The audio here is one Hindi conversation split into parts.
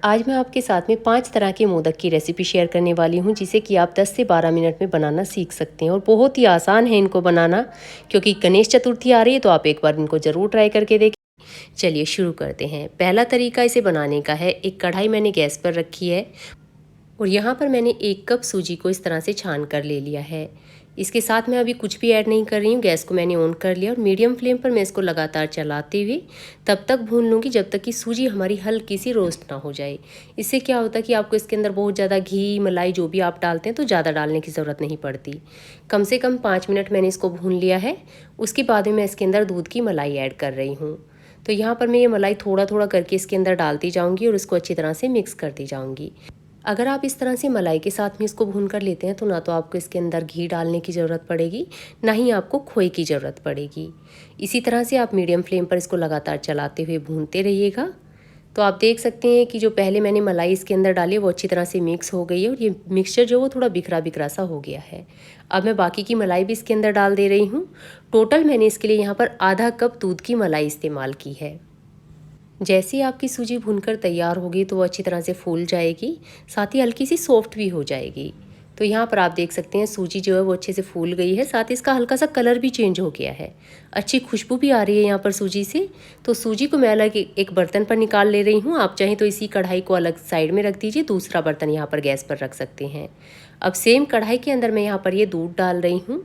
आज मैं आपके साथ में 5 तरह के मोदक की रेसिपी शेयर करने वाली हूँ, जिसे कि आप 10 से 12 मिनट में बनाना सीख सकते हैं और बहुत ही आसान है इनको बनाना। क्योंकि गणेश चतुर्थी आ रही है तो आप एक बार इनको ज़रूर ट्राई करके देखें। चलिए शुरू करते हैं। पहला तरीका इसे बनाने का है। एक कढ़ाई मैंने गैस पर रखी है और यहाँ पर मैंने 1 कप सूजी को इस तरह से छान कर ले लिया है। इसके साथ मैं अभी कुछ भी ऐड नहीं कर रही हूँ। गैस को मैंने ऑन कर लिया और मीडियम फ्लेम पर मैं इसको लगातार चलाते हुए तब तक भून लूँगी जब तक कि सूजी हमारी हल्की सी रोस्ट ना हो जाए। इससे क्या होता है कि आपको इसके अंदर बहुत ज़्यादा घी मलाई जो भी आप डालते हैं तो ज़्यादा डालने की ज़रूरत नहीं पड़ती। कम से कम 5 मिनट मैंने इसको भून लिया है। उसके बाद में मैं इसके अंदर दूध की मलाई ऐड कर रही हूँ। तो यहाँ पर मैं ये मलाई थोड़ा थोड़ा करके इसके अंदर डालती जाऊँगी और इसको अच्छी तरह से मिक्स करती जाऊँगी। अगर आप इस तरह से मलाई के साथ में इसको भून कर लेते हैं तो ना तो आपको इसके अंदर घी डालने की ज़रूरत पड़ेगी, ना ही आपको खोए की ज़रूरत पड़ेगी। इसी तरह से आप मीडियम फ्लेम पर इसको लगातार चलाते हुए भूनते रहिएगा। तो आप देख सकते हैं कि जो पहले मैंने मलाई इसके अंदर डाली है वो अच्छी तरह से मिक्स हो गई है और ये मिक्सचर जो वो थोड़ा बिखरा बिखरा सा हो गया है। अब मैं बाकी की मलाई भी इसके अंदर डाल दे रही हूँ। टोटल मैंने इसके लिए यहाँ पर आधा कप दूध की मलाई इस्तेमाल की है। जैसे ही आपकी सूजी भूनकर तैयार होगी तो वो अच्छी तरह से फूल जाएगी, साथ ही हल्की सी सॉफ्ट भी हो जाएगी। तो यहाँ पर आप देख सकते हैं सूजी जो है वो अच्छे से फूल गई है, साथ ही इसका हल्का सा कलर भी चेंज हो गया है। अच्छी खुशबू भी आ रही है यहाँ पर सूजी से। तो सूजी को मैं अलग एक बर्तन पर निकाल ले रही हूँ। आप चाहें तो इसी कढ़ाई को अलग साइड में रख दीजिए, दूसरा बर्तन यहाँ पर गैस पर रख सकते हैं। अब सेम कढ़ाई के अंदर मैं यहाँ पर ये दूध डाल रही हूँ।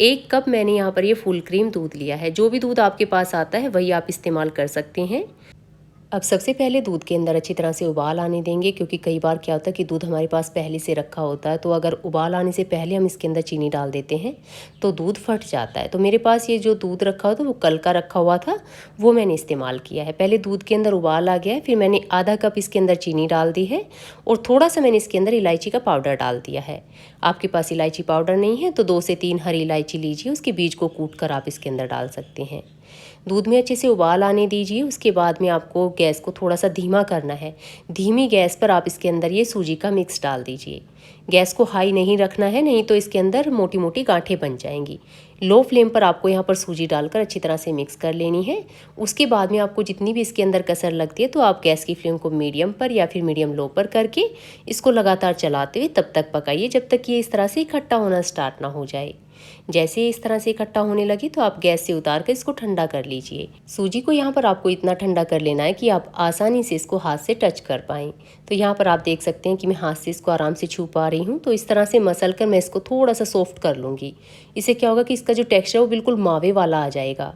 1 कप मैंने यहाँ पर ये फुल क्रीम दूध लिया है। जो भी दूध आपके पास आता है वही आप इस्तेमाल कर सकते हैं। अब सबसे पहले दूध के अंदर अच्छी तरह से उबाल आने देंगे, क्योंकि कई बार क्या होता है कि दूध हमारे पास पहले से रखा होता है, तो अगर उबाल आने से पहले हम इसके अंदर चीनी डाल देते हैं तो दूध फट जाता है। तो मेरे पास ये जो दूध रखा हुआ था वो कल का रखा हुआ था, वो मैंने इस्तेमाल किया है। पहले दूध के अंदर उबाल आ गया है, फिर मैंने आधा कप इसके अंदर चीनी डाल दी है और थोड़ा सा मैंने इसके अंदर इलायची का पाउडर डाल दिया है। आपके पास इलायची पाउडर नहीं है तो 2 से 3 हरी इलायची लीजिए, उसके बीज को कूट कर आप इसके अंदर डाल सकते हैं। दूध में अच्छे से उबाल आने दीजिए। उसके बाद में आपको गैस को थोड़ा सा धीमा करना है। धीमी गैस पर आप इसके अंदर ये सूजी का मिक्स डाल दीजिए। गैस को हाई नहीं रखना है, नहीं तो इसके अंदर मोटी मोटी गांठें बन जाएंगी। लो फ्लेम पर आपको यहाँ पर सूजी डालकर अच्छी तरह से मिक्स कर लेनी है। उसके बाद में आपको जितनी भी इसके अंदर कसर लगती है तो आप गैस की फ्लेम को मीडियम पर या फिर मीडियम लो पर करके इसको लगातार चलाते हुए तब तक पकाइए जब तक ये इस तरह से इकट्ठा होना स्टार्ट ना हो जाए। जैसे ही इस तरह से इकट्ठा होने लगे तो आप गैस से उतार कर इसको ठंडा कर लीजिए। सूजी को यहाँ पर आपको इतना ठंडा कर लेना है कि आप आसानी से इसको हाथ से टच कर पाएँ। तो यहाँ पर आप देख सकते हैं कि मैं हाथ से इसको आराम से छू पा रही हूँ। तो इस तरह से मसल कर मैं इसको थोड़ा सा सॉफ्ट कर लूँगी। इससे क्या होगा कि इसका जो टेक्स्चर है वो बिल्कुल मावे वाला आ जाएगा।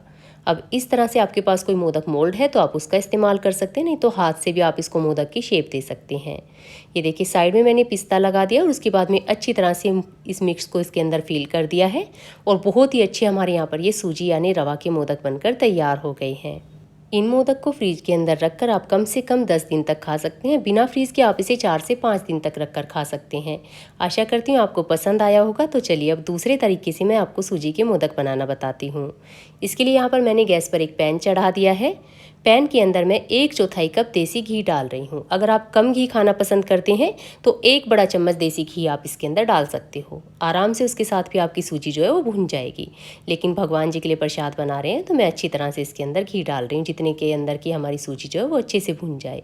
अब इस तरह से आपके पास कोई मोदक मोल्ड है तो आप उसका इस्तेमाल कर सकते हैं, नहीं तो हाथ से भी आप इसको मोदक की शेप दे सकते हैं। ये देखिए साइड में मैंने पिस्ता लगा दिया और उसके बाद में अच्छी तरह से इस मिक्स को इसके अंदर फिल कर दिया है और बहुत ही अच्छे हमारे यहाँ पर ये सूजी यानी रवा के मोदक बनकर तैयार हो गए हैं। इन मोदक को फ्रीज के अंदर रखकर आप कम से कम 10 दिन तक खा सकते हैं। बिना फ्रीज के आप इसे 4 से 5 दिन तक रखकर खा सकते हैं। आशा करती हूँ आपको पसंद आया होगा। तो चलिए अब दूसरे तरीके से मैं आपको सूजी के मोदक बनाना बताती हूँ। इसके लिए यहाँ पर मैंने गैस पर एक पैन चढ़ा दिया है। पैन के अंदर मैं 1/4 कप देसी घी डाल रही हूँ। अगर आप कम घी खाना पसंद करते हैं तो 1 बड़ा चम्मच देसी घी आप इसके अंदर डाल सकते हो। आराम से उसके साथ भी आपकी सूजी जो है वो भुन जाएगी। लेकिन भगवान जी के लिए प्रसाद बना रहे हैं तो मैं अच्छी तरह से इसके अंदर घी डाल रही हूँ, जितने के अंदर की हमारी सूजी जो है वो अच्छे से भुन जाए।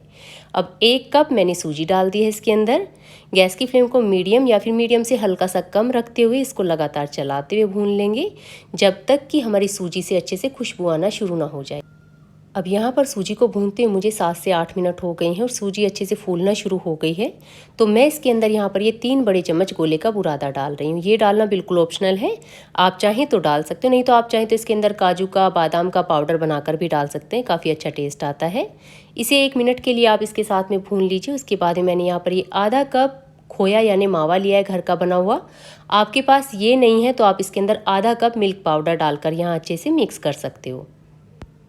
अब 1 कप मैंने सूजी डाल दी है इसके अंदर। गैस की फ्लेम को मीडियम या फिर मीडियम से हल्का सा कम रखते हुए इसको लगातार चलाते हुए भून लेंगे जब तक कि हमारी सूजी से अच्छे से खुशबू आना शुरू ना हो जाए। अब यहाँ पर सूजी को भूनते हुए मुझे 7 से 8 मिनट हो गए हैं और सूजी अच्छे से फूलना शुरू हो गई है। तो मैं इसके अंदर यहाँ पर ये 3 बड़े चम्मच गोले का बुरादा डाल रही हूँ। ये डालना बिल्कुल ऑप्शनल है, आप चाहें तो डाल सकते हो, नहीं तो आप चाहें तो इसके अंदर काजू का बादाम का पाउडर बनाकर भी डाल सकते हैं, काफ़ी अच्छा टेस्ट आता है। इसे 1 मिनट के लिए आप इसके साथ में भून लीजिए। उसके बाद में मैंने यहाँ पर ये आधा कप खोया यानी मावा लिया है घर का बना हुआ। आपके पास ये नहीं है तो आप इसके अंदर आधा कप मिल्क पाउडर डालकर यहाँ अच्छे से मिक्स कर सकते हो।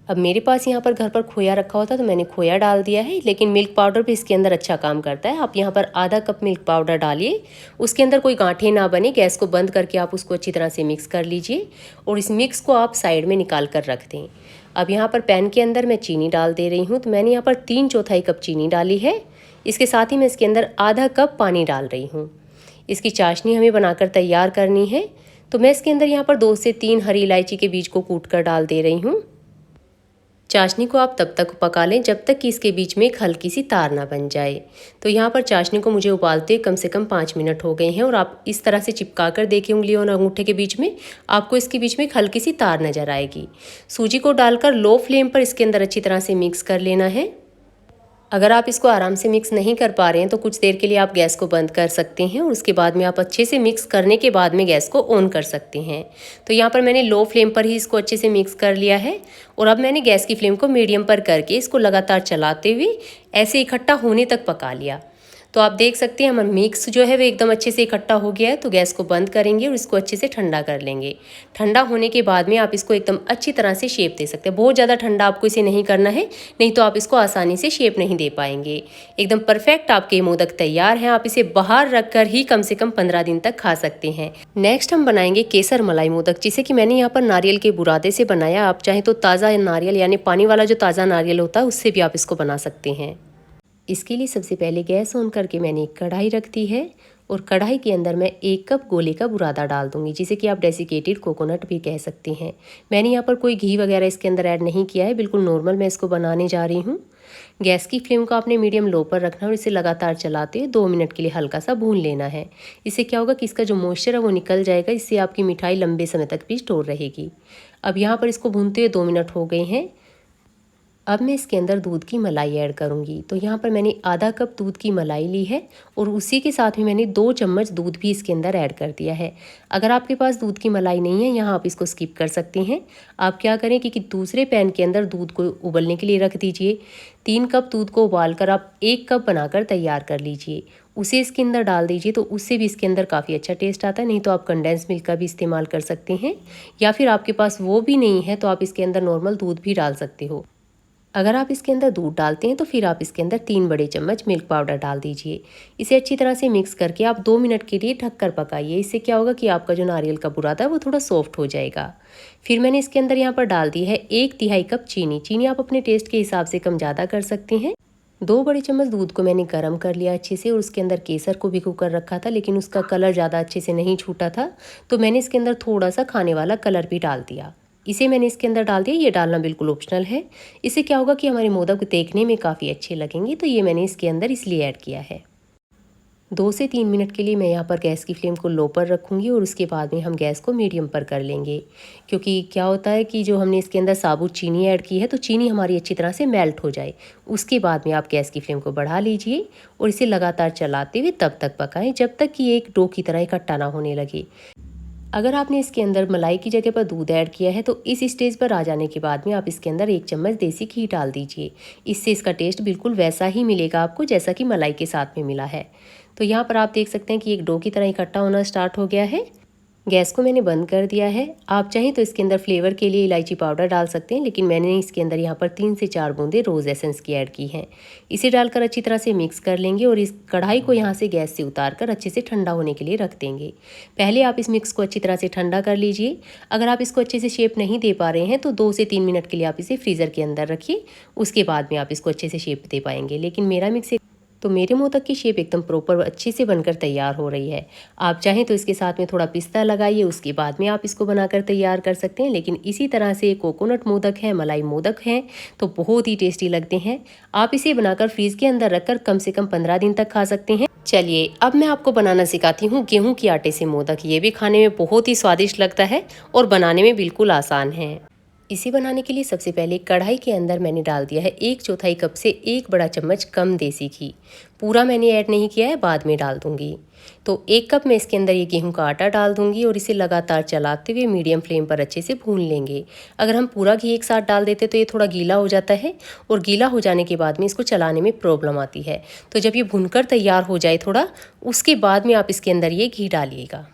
अब मेरे पास यहाँ पर घर पर खोया रखा होता तो मैंने खोया डाल दिया है, लेकिन मिल्क पाउडर भी इसके अंदर अच्छा काम करता है। आप यहाँ पर आधा कप मिल्क पाउडर डालिए। उसके अंदर कोई गांठें ना बने, गैस को बंद करके आप उसको अच्छी तरह से मिक्स कर लीजिए और इस मिक्स को आप साइड में निकाल कर रख दें। अब यहाँ पर पैन के अंदर मैं चीनी डाल दे रही हूँ। तो मैंने यहाँ पर 3/4 कप चीनी डाली है। इसके साथ ही मैं इसके अंदर आधा कप पानी डाल रही हूँ। इसकी चाशनी हमें बनाकर तैयार करनी है। तो मैं इसके अंदर यहाँ पर 2 से 3 हरी इलायची के बीज को कूट कर डाल दे रही हूँ। चाशनी को आप तब तक पका लें जब तक कि इसके बीच में एक हल्की सी तार ना बन जाए। तो यहाँ पर चाशनी को मुझे उबालते कम से कम 5 मिनट हो गए हैं और आप इस तरह से चिपका कर देखें उंगलियों और अंगूठे के बीच में, आपको इसके बीच में एक हल्की सी तार नज़र आएगी। सूजी को डालकर लो फ्लेम पर इसके अंदर अच्छी तरह से मिक्स कर लेना है। अगर आप इसको आराम से मिक्स नहीं कर पा रहे हैं तो कुछ देर के लिए आप गैस को बंद कर सकते हैं और उसके बाद में आप अच्छे से मिक्स करने के बाद में गैस को ऑन कर सकते हैं। तो यहाँ पर मैंने लो फ्लेम पर ही इसको अच्छे से मिक्स कर लिया है और अब मैंने गैस की फ्लेम को मीडियम पर करके इसको लगातार चलाते हुए ऐसे इकट्ठा होने तक पका लिया। तो आप देख सकते हैं हमारा मिक्स जो है वो एकदम अच्छे से इकट्ठा हो गया है। तो गैस को बंद करेंगे और इसको अच्छे से ठंडा कर लेंगे। ठंडा होने के बाद में आप इसको एकदम अच्छी तरह से शेप दे सकते हैं। बहुत ज़्यादा ठंडा आपको इसे नहीं करना है, नहीं तो आप इसको आसानी से शेप नहीं दे पाएंगे। एकदम परफेक्ट आपके मोदक तैयार हैं। आप इसे बाहर रख कर ही कम से कम 15 दिन तक खा सकते हैं। नेक्स्ट हम बनाएंगे केसर मलाई मोदक, जिसे कि मैंने यहाँ पर नारियल के बुरादे से बनाया। आप चाहें तो ताज़ा नारियल यानी पानी वाला जो ताज़ा नारियल होता है उससे भी आप इसको बना सकते हैं। इसके लिए सबसे पहले गैस ऑन करके मैंने एक कढ़ाई रख दी है और कढ़ाई के अंदर मैं 1 कप गोले का बुरादा डाल दूंगी, जिसे कि आप डेसिकेटेड कोकोनट भी कह सकते हैं। मैंने यहाँ पर कोई घी वगैरह इसके अंदर ऐड नहीं किया है, बिल्कुल नॉर्मल मैं इसको बनाने जा रही हूँ। गैस की फ्लेम को आपने मीडियम लो पर रखना और इसे लगातार चलाते हुए 2 मिनट के लिए हल्का सा भून लेना है। इससे क्या होगा कि इसका जो मॉइस्चर है वो निकल जाएगा, इससे आपकी मिठाई लंबे समय तक भी स्टोर रहेगी। अब यहाँ पर इसको भूनते हुए 2 मिनट हो गए हैं। अब मैं इसके अंदर दूध की मलाई ऐड करूँगी। तो यहाँ पर मैंने आधा कप दूध की मलाई ली है और उसी के साथ में मैंने 2 चम्मच दूध भी इसके अंदर ऐड कर दिया है। अगर आपके पास दूध की मलाई नहीं है, यहाँ आप इसको स्किप कर सकते हैं। आप क्या करें कि दूसरे पैन के अंदर दूध को उबलने के लिए रख दीजिए। 3 कप दूध को उबाल कर आप 1 कप बनाकर तैयार कर लीजिए। उसे इसके अंदर डाल दीजिए, तो उससे भी इसके अंदर काफ़ी अच्छा टेस्ट आता है। नहीं तो आप कंडेंस मिल्क का भी इस्तेमाल कर सकते हैं, या फिर आपके पास वो भी नहीं है तो आप इसके अंदर नॉर्मल दूध भी डाल सकते हो। अगर आप इसके अंदर दूध डालते हैं तो फिर आप इसके अंदर 3 बड़े चम्मच मिल्क पाउडर डाल दीजिए। इसे अच्छी तरह से मिक्स करके आप 2 मिनट के लिए ढककर पकाइए। इससे क्या होगा कि आपका जो नारियल का बुरादा है वो थोड़ा सॉफ्ट हो जाएगा। फिर मैंने इसके अंदर यहाँ पर डाल दी है 1/3 कप चीनी। चीनी आप अपने टेस्ट के हिसाब से कम ज़्यादा कर सकते हैं। 2 बड़े चम्मच दूध को मैंने गर्म कर लिया अच्छे से और उसके अंदर केसर को भिगो कर रखा था, लेकिन उसका कलर ज़्यादा अच्छे से नहीं छूटा था, तो मैंने इसके अंदर थोड़ा सा खाने वाला कलर भी डाल दिया। इसे मैंने इसके अंदर डाल दिया। ये डालना बिल्कुल ऑप्शनल है। इससे क्या होगा कि हमारे मोदक देखने में काफ़ी अच्छे लगेंगे, तो ये मैंने इसके अंदर इसलिए ऐड किया है। 2 से 3 मिनट के लिए मैं यहाँ पर गैस की फ्लेम को लो पर रखूँगी और उसके बाद में हम गैस को मीडियम पर कर लेंगे, क्योंकि क्या होता है कि जो हमने इसके अंदर साबुत चीनी ऐड की है तो चीनी हमारी अच्छी तरह से मेल्ट हो जाए। उसके बाद में आप गैस की फ्लेम को बढ़ा लीजिए और इसे लगातार चलाते हुए तब तक पकाएं जब तक कि एक डो की तरह इकट्ठा ना होने लगे। अगर आपने इसके अंदर मलाई की जगह पर दूध ऐड किया है तो इस स्टेज पर आ जाने के बाद में आप इसके अंदर 1 चम्मच देसी घी डाल दीजिए। इससे इसका टेस्ट बिल्कुल वैसा ही मिलेगा आपको जैसा कि मलाई के साथ में मिला है। तो यहाँ पर आप देख सकते हैं कि एक डो की तरह इकट्ठा होना स्टार्ट हो गया है। गैस को मैंने बंद कर दिया है। आप चाहें तो इसके अंदर फ्लेवर के लिए इलायची पाउडर डाल सकते हैं, लेकिन मैंने इसके अंदर यहाँ पर 3 से 4 बूंदे रोज़ एसेंस की ऐड की हैं। इसे डालकर अच्छी तरह से मिक्स कर लेंगे और इस कढ़ाई को यहाँ से गैस से उतार कर अच्छे से ठंडा होने के लिए रख देंगे। पहले आप इस मिक्स को अच्छी तरह से ठंडा कर लीजिए। अगर आप इसको अच्छे से शेप नहीं दे पा रहे हैं तो 2 से 3 मिनट के लिए आप इसे फ्रीज़र के अंदर रखिए। उसके बाद में आप इसको अच्छे से शेप दे पाएंगे। लेकिन मेरा मिक्स तो मेरे मोदक की शेप एकदम प्रॉपर अच्छे से बनकर तैयार हो रही है। आप चाहें तो इसके साथ में थोड़ा पिस्ता लगाइए, उसके बाद में आप इसको बनाकर तैयार कर सकते हैं। लेकिन इसी तरह से कोकोनट मोदक है, मलाई मोदक हैं, तो बहुत ही टेस्टी लगते हैं। आप इसे बनाकर फ्रीज के अंदर रखकर कम से कम 15 दिन तक खा सकते हैं। चलिए अब मैं आपको बनाना सिखाती हूँ गेहूँ के आटे से मोदक। ये भी खाने में बहुत ही स्वादिष्ट लगता है और बनाने में बिल्कुल आसान है। इसे बनाने के लिए सबसे पहले कढ़ाई के अंदर मैंने डाल दिया है 1/4 कप से 1 बड़ा चम्मच कम देसी घी। पूरा मैंने ऐड नहीं किया है, बाद में डाल दूंगी। तो 1 कप में इसके अंदर ये गेहूं का आटा डाल दूंगी और इसे लगातार चलाते हुए मीडियम फ्लेम पर अच्छे से भून लेंगे। अगर हम पूरा घी एक साथ डाल देते तो ये थोड़ा गीला हो जाता है और गीला हो जाने के बाद में इसको चलाने में प्रॉब्लम आती है। तो जब ये भुनकर तैयार हो जाए थोड़ा, उसके बाद में आप इसके अंदर ये घी डालिएगा।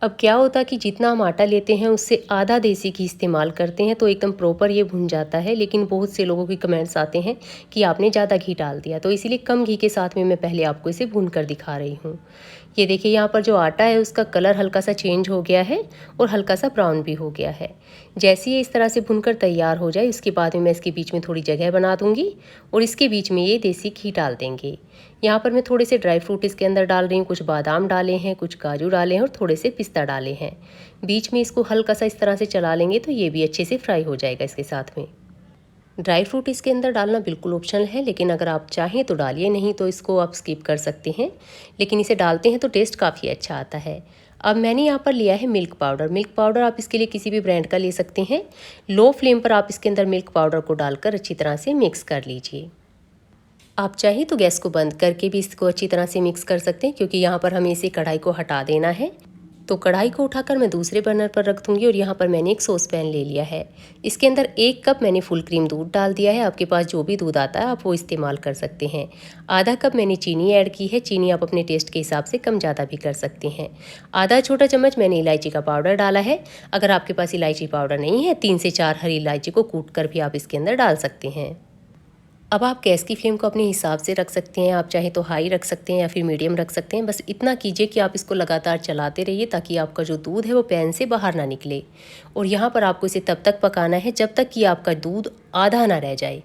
अब क्या होता है कि जितना हम आटा लेते हैं उससे आधा देसी घी इस्तेमाल करते हैं तो एकदम प्रॉपर ये भुन जाता है। लेकिन बहुत से लोगों के कमेंट्स आते हैं कि आपने ज़्यादा घी डाल दिया, तो इसीलिए कम घी के साथ में मैं पहले आपको इसे भून कर दिखा रही हूँ। ये देखिए यहाँ पर जो आटा है उसका कलर हल्का सा चेंज हो गया है और हल्का सा ब्राउन भी हो गया है। जैसे ये इस तरह से भुनकर तैयार हो जाए उसके बाद में मैं इसके बीच में थोड़ी जगह बना दूँगी और इसके बीच में ये देसी घी डाल देंगे। यहाँ पर मैं थोड़े से ड्राई फ्रूट इसके अंदर डाल रही हूँ। कुछ बादाम डाले हैं, कुछ काजू डाले हैं और थोड़े से पिस्ता डाले हैं। बीच में इसको हल्का सा इस तरह से चला लेंगे तो ये भी अच्छे से फ्राई हो जाएगा इसके साथ में। ड्राई फ्रूट इसके अंदर डालना बिल्कुल ऑप्शनल है, लेकिन अगर आप चाहें तो डालिए, नहीं तो इसको आप स्किप कर सकते हैं। लेकिन इसे डालते हैं तो टेस्ट काफ़ी अच्छा आता है। अब मैंने यहाँ पर लिया है मिल्क पाउडर। मिल्क पाउडर आप इसके लिए किसी भी ब्रांड का ले सकते हैं। लो फ्लेम पर आप इसके अंदर मिल्क पाउडर को डालकर अच्छी तरह से मिक्स कर लीजिए। आप चाहें तो गैस को बंद करके भी इसको अच्छी तरह से मिक्स कर सकते हैं, क्योंकि यहाँ पर हमें इसे कढ़ाई को हटा देना है। तो कढ़ाई को उठाकर मैं दूसरे बर्नर पर रख दूँगी और यहाँ पर मैंने एक सॉस पैन ले लिया है। इसके अंदर 1 कप मैंने फुल क्रीम दूध डाल दिया है। आपके पास जो भी दूध आता है आप वो इस्तेमाल कर सकते हैं। आधा कप मैंने चीनी ऐड की है। चीनी आप अपने टेस्ट के हिसाब से कम ज़्यादा भी कर सकते हैं। आधा छोटा चम्मच मैंने इलायची का पाउडर डाला है। अगर आपके पास इलायची पाउडर नहीं है, 3 से 4 हरी इलायची को कूट कर भी आप इसके अंदर डाल सकते हैं। अब आप गैस की फ्लेम को अपने हिसाब से रख सकते हैं। आप चाहे तो हाई रख सकते हैं या फिर मीडियम रख सकते हैं। बस इतना कीजिए कि आप इसको लगातार चलाते रहिए, ताकि आपका जो दूध है वो पैन से बाहर ना निकले। और यहाँ पर आपको इसे तब तक पकाना है जब तक कि आपका दूध आधा ना रह जाए,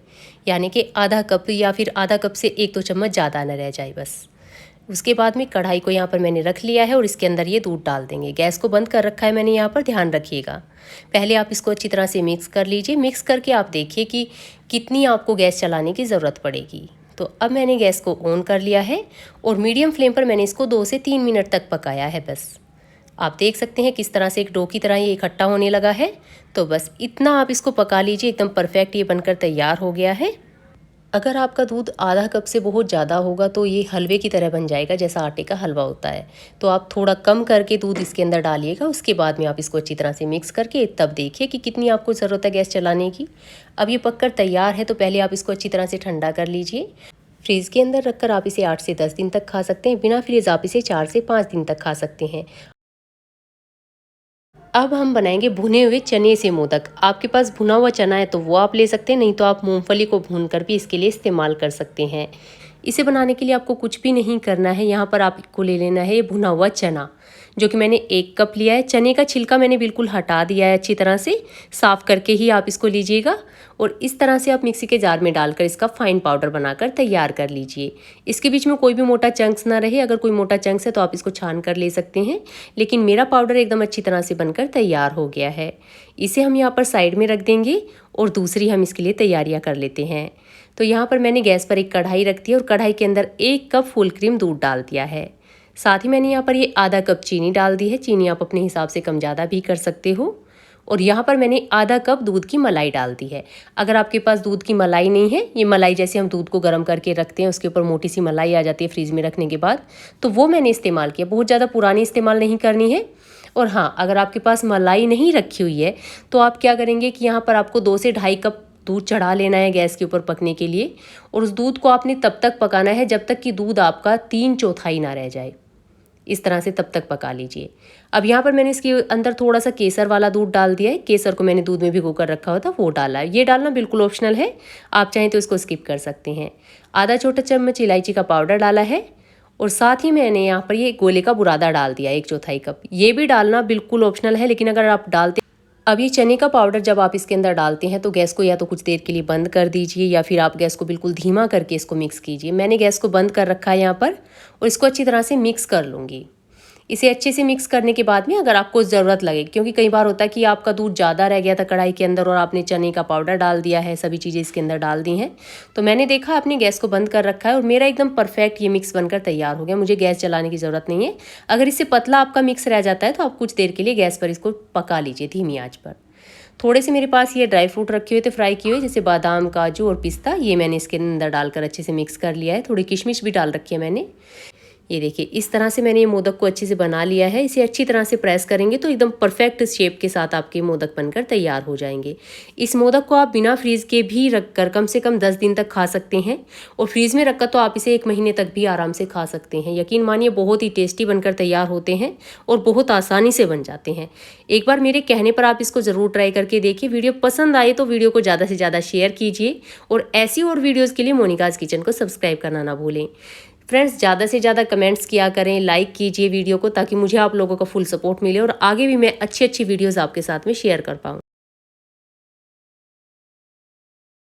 यानी कि आधा कप या फिर आधा कप से 1-2 चम्मच ज़्यादा ना रह जाए बस। उसके बाद में कढ़ाई को यहाँ पर मैंने रख लिया है और इसके अंदर ये दूध डाल देंगे। गैस को बंद कर रखा है मैंने यहाँ पर, ध्यान रखिएगा। पहले आप इसको अच्छी तरह से मिक्स कर लीजिए। मिक्स करके आप देखिए कि कितनी आपको गैस चलाने की ज़रूरत पड़ेगी। तो अब मैंने गैस को ऑन कर लिया है और मीडियम फ्लेम पर मैंने इसको 2 से 3 मिनट तक पकाया है बस। आप देख सकते हैं किस तरह से एक डो की तरह ये इकट्ठा होने लगा है। तो बस इतना आप इसको पका लीजिए, एकदम परफेक्ट ये बनकर तैयार हो गया है। अगर आपका दूध आधा कप से बहुत ज़्यादा होगा तो ये हलवे की तरह बन जाएगा, जैसा आटे का हलवा होता है। तो आप थोड़ा कम करके दूध इसके अंदर डालिएगा। उसके बाद में आप इसको अच्छी तरह से मिक्स करके तब देखिए कि कितनी आपको ज़रूरत है गैस चलाने की। अब ये पककर तैयार है, तो पहले आप इसको अच्छी तरह से ठंडा कर लीजिए। फ्रीज़ के अंदर रखकर आप इसे 8 से 10 दिन तक खा सकते हैं। बिना फ्रीज़ आप इसे 4 से 5 दिन तक खा सकते हैं। अब हम बनाएंगे भुने हुए चने से मोदक। आपके पास भुना हुआ चना है तो वो आप ले सकते हैं, नहीं तो आप मूंगफली को भूनकर भी इसके लिए इस्तेमाल कर सकते हैं। इसे बनाने के लिए आपको कुछ भी नहीं करना है। यहाँ पर आपको ले लेना है ये भुना हुआ चना, जो कि मैंने 1 कप लिया है। चने का छिलका मैंने बिल्कुल हटा दिया है, अच्छी तरह से साफ़ करके ही आप इसको लीजिएगा। और इस तरह से आप मिक्सी के जार में डालकर इसका फाइन पाउडर बनाकर तैयार कर लीजिए। इसके बीच में कोई भी मोटा चंक्स ना रहे। अगर कोई मोटा चंक्स है तो आप इसको छान कर ले सकते हैं, लेकिन मेरा पाउडर एकदम अच्छी तरह से बनकर तैयार हो गया है। इसे हम यहाँ पर साइड में रख देंगे और दूसरी हम इसके लिए तैयारियाँ कर लेते हैं। तो यहाँ पर मैंने गैस पर एक कढ़ाई रख दी और कढ़ाई के अंदर 1 कप फुल क्रीम दूध डाल दिया है। साथ ही मैंने यहाँ पर ये आधा कप चीनी डाल दी है। चीनी आप अपने हिसाब से कम ज़्यादा भी कर सकते हो। और यहाँ पर मैंने आधा कप दूध की मलाई डाल दी है। अगर आपके पास दूध की मलाई नहीं है, ये मलाई जैसे हम दूध को गर्म करके रखते हैं उसके ऊपर मोटी सी मलाई आ जाती है फ्रीज में रखने के बाद, तो वो मैंने इस्तेमाल किया। बहुत ज़्यादा पुरानी इस्तेमाल नहीं करनी है। और हाँ, अगर आपके पास मलाई नहीं रखी हुई है तो आप क्या करेंगे कि यहाँ पर आपको 2 से ढाई कप दूध चढ़ा लेना है गैस के ऊपर पकने के लिए। और उस दूध को आपने तब तक पकाना है जब तक कि दूध आपका 3/4 ना रह जाए। इस तरह से तब तक पका लीजिए। अब यहाँ पर मैंने इसके अंदर थोड़ा सा केसर वाला दूध डाल दिया है। केसर को मैंने दूध में भिगो कर रखा हुआ था, वो डाला है। ये डालना बिल्कुल ऑप्शनल है, आप चाहें तो इसको स्किप कर सकते हैं। आधा छोटा चम्मच इलायची का पाउडर डाला है और साथ ही मैंने यहाँ पर ये गोले का बुरादा डाल दिया 1/4 कप। ये भी डालना बिल्कुल ऑप्शनल है, लेकिन अगर आप डालते अब ये चने का पाउडर जब आप इसके अंदर डालते हैं तो गैस को या तो कुछ देर के लिए बंद कर दीजिए या फिर आप गैस को बिल्कुल धीमा करके इसको मिक्स कीजिए। मैंने गैस को बंद कर रखा है यहाँ पर और इसको अच्छी तरह से मिक्स कर लूँगी। इसे अच्छे से मिक्स करने के बाद में अगर आपको ज़रूरत लगे, क्योंकि कई बार होता है कि आपका दूध ज़्यादा रह गया था कढ़ाई के अंदर और आपने चने का पाउडर डाल दिया है, सभी चीज़ें इसके अंदर डाल दी हैं, तो मैंने देखा अपनी गैस को बंद कर रखा है और मेरा एकदम परफेक्ट ये मिक्स बनकर तैयार हो गया। मुझे गैस चलाने की ज़रूरत नहीं है। अगर इससे पतला आपका मिक्स रह जाता है तो आप कुछ देर के लिए गैस पर इसको पका लीजिए धीमी आँच पर। थोड़े से मेरे पास ये ड्राई फ्रूट रखे हुए थे फ्राई किए हुए, जैसे बादाम, काजू और पिस्ता, ये मैंने इसके अंदर डालकर अच्छे से मिक्स कर लिया है। थोड़ी किशमिश भी डाल रखी है मैंने। ये देखिए इस तरह से मैंने ये मोदक को अच्छे से बना लिया है। इसे अच्छी तरह से प्रेस करेंगे तो एकदम परफेक्ट शेप के साथ आपके मोदक बनकर तैयार हो जाएंगे। इस मोदक को आप बिना फ्रीज़ के भी रखकर कम से कम 10 दिन तक खा सकते हैं और फ्रीज़ में रखकर तो आप इसे 1 महीने तक भी आराम से खा सकते हैं। यकीन मानिए बहुत ही टेस्टी बनकर तैयार होते हैं और बहुत आसानी से बन जाते हैं। एक बार मेरे कहने पर आप इसको ज़रूर ट्राई करके देखिए। वीडियो पसंद आए तो वीडियो को ज़्यादा से ज़्यादा शेयर कीजिए और ऐसी और वीडियोज़ के लिए मोनिकाज़ किचन को सब्सक्राइब करना ना भूलें। फ्रेंड्स, ज़्यादा से ज़्यादा कमेंट्स किया करें, लाइक कीजिए वीडियो को, ताकि मुझे आप लोगों का फुल सपोर्ट मिले और आगे भी मैं अच्छी अच्छी वीडियोस आपके साथ में शेयर कर पाऊँ।